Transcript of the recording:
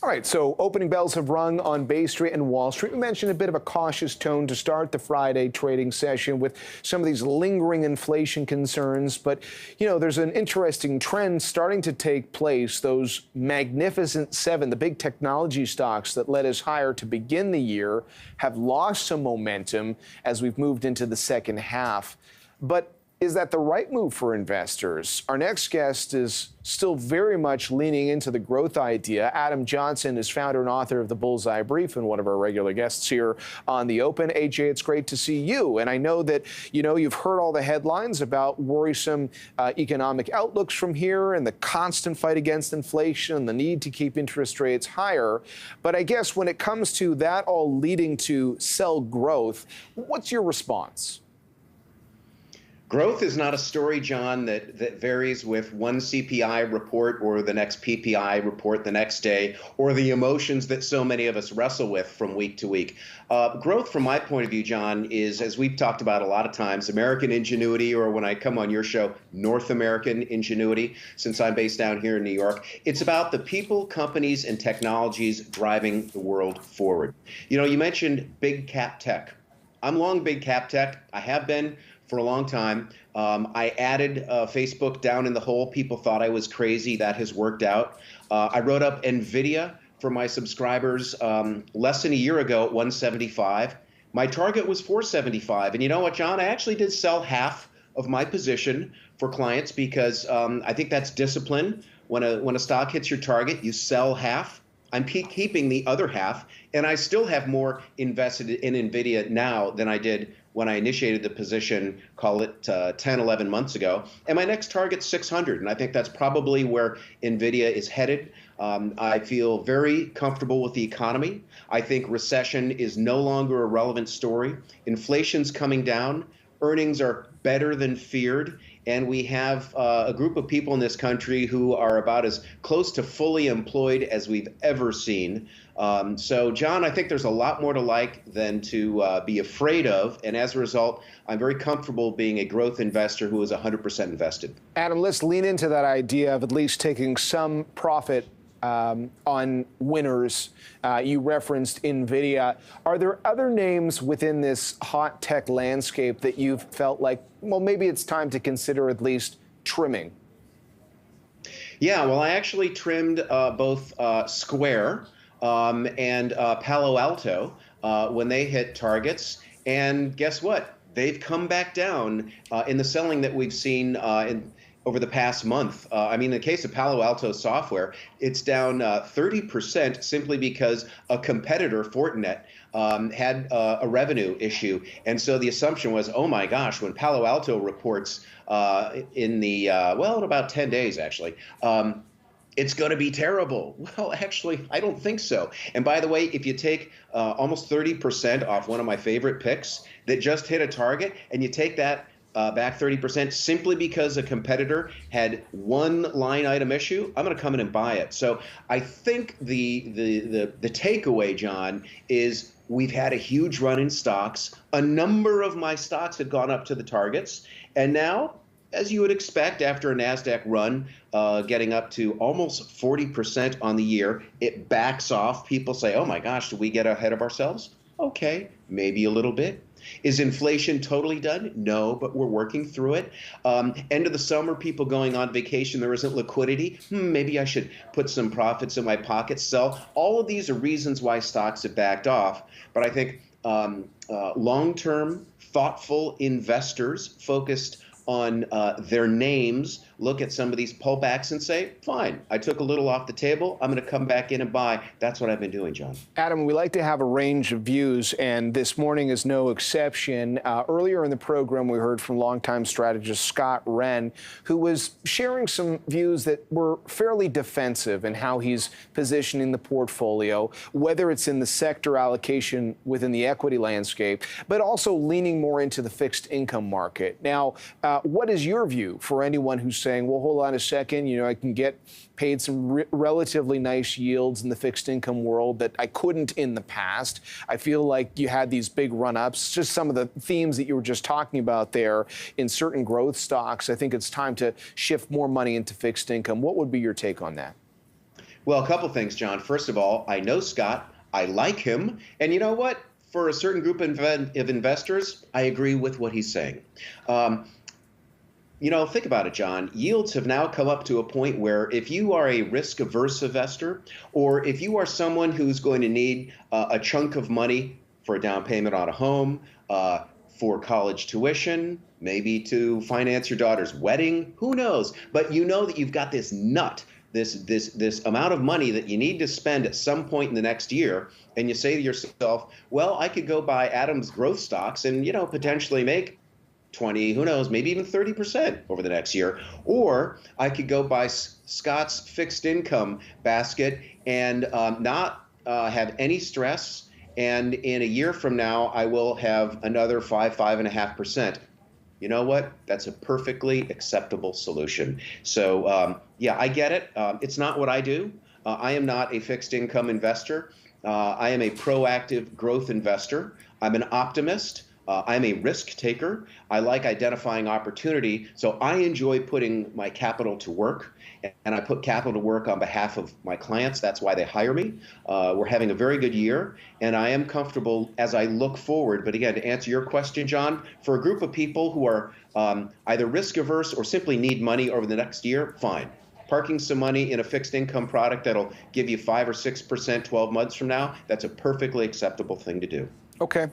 All right, so opening bells have rung on Bay Street and Wall Street. We mentioned a bit of a cautious tone to start the Friday trading session with some of these lingering inflation concerns. But, you know, there's an interesting trend starting to take place. Those magnificent seven, the big technology stocks that led us higher to begin the year, have lost some momentum as we've moved into the second half. But is that the right move for investors? Our next guest is still very much leaning into the growth idea. Adam Johnson is founder and author of the Bullseye Brief and one of our regular guests here on The Open. AJ, it's great to see you. And I know that, you know, you've heard all the headlines about worrisome economic outlooks from here and the constant fight against inflation and the need to keep interest rates higher. But I guess when it comes to that all leading to sell growth, what's your response? Growth is not a story, John, that varies with one CPI report or the next PPI report the next day, or the emotions that so many of us wrestle with from week to week. Growth, from my point of view, John, is, as we've talked about a lot of times, American ingenuity, or when I come on your show, North American ingenuity, since I'm based down here in New York. It's about the people, companies, and technologies driving the world forward. You know, you mentioned big cap tech. I'm long big cap tech. I have been for a long time. I added Facebook down in the hole. People thought I was crazy. That has worked out. I wrote up NVIDIA for my subscribers less than a year ago at 175. My target was 475. And you know what, John? I actually did sell half of my position for clients because I think that's discipline. When a stock hits your target, you sell half. I'm keeping the other half, and I still have more invested in NVIDIA now than I did when I initiated the position, call it 10, 11 months ago. And my next target's 600, and I think that's probably where NVIDIA is headed. I feel very comfortable with the economy. I think recession is no longer a relevant story. Inflation's coming down. Earnings are better than feared. And we have a group of people in this country who are about as close to fully employed as we've ever seen. So, John, I think there's a lot more to like than to be afraid of. And as a result, I'm very comfortable being a growth investor who is 100% invested. Adam, let's lean into that idea of at least taking some profit on winners. You referenced NVIDIA. Are there other names within this hot tech landscape that you've felt like, well, maybe it's time to consider at least trimming? Yeah, well, I actually trimmed both Square and Palo Alto when they hit targets. And guess what? They've come back down in the selling that we've seen over the past month. I mean, in the case of Palo Alto Software, it's down 30% simply because a competitor, Fortinet, had a revenue issue. And so the assumption was, oh my gosh, when Palo Alto reports in about 10 days, actually, it's going to be terrible. Well, actually, I don't think so. And by the way, if you take almost 30% off one of my favorite picks that just hit a target, and you take that back 30% simply because a competitor had one line item issue, I'm going to come in and buy it. So I think the takeaway, John, is we've had a huge run in stocks. A number of my stocks have gone up to the targets. And now, as you would expect after a NASDAQ run, getting up to almost 40% on the year, it backs off. People say, oh my gosh, did we get ahead of ourselves? Okay, maybe a little bit. Is inflation totally done? No, but we're working through it. End of the summer, people going on vacation, there isn't liquidity. Maybe I should put some profits in my pocket, sell. All of these are reasons why stocks have backed off. But I think long-term, thoughtful investors focused on their names look at some of these pullbacks and say, fine, I took a little off the table. I'm going to come back in and buy. That's what I've been doing, John. Adam, we like to have a range of views, and this morning is no exception. Earlier in the program, we heard from longtime strategist Scott Wren, who was sharing some views that were fairly defensive in how he's positioning the portfolio, whether it's in the sector allocation within the equity landscape, but also leaning more into the fixed income market. Now, what is your view for anyone who's saying, well, hold on a second, you know, I can get paid some relatively nice yields in the fixed income world that I couldn't in the past. I feel like you had these big run-ups, just some of the themes that you were just talking about there in certain growth stocks. I think it's time to shift more money into fixed income. What would be your take on that? Well, a couple things, John. First of all, I know Scott. I like him. And you know what? For a certain group of investors, I agree with what he's saying. Um, think about it, John. Yields have now come up to a point where if you are a risk-averse investor, or if you are someone who's going to need a chunk of money for a down payment on a home, for college tuition, maybe to finance your daughter's wedding, who knows? But you know that you've got this nut, this amount of money that you need to spend at some point in the next year, and you say to yourself, well, I could go buy Adam's growth stocks and potentially make 20, who knows, maybe even 30% over the next year. Or I could go buy Scott's fixed income basket and not have any stress. And in a year from now, I will have another 5.5%. You know what? That's a perfectly acceptable solution. So, yeah, I get it. It's not what I do. I am not a fixed income investor. I am a proactive growth investor. I'm an optimist. I'm a risk taker. I like identifying opportunity. So I enjoy putting my capital to work, and I put capital to work on behalf of my clients. That's why they hire me. We're having a very good year, and I am comfortable as I look forward. But again, to answer your question, John, for a group of people who are either risk averse or simply need money over the next year, fine. Parking some money in a fixed income product that'll give you 5 or 6% 12 months from now, that's a perfectly acceptable thing to do. Okay.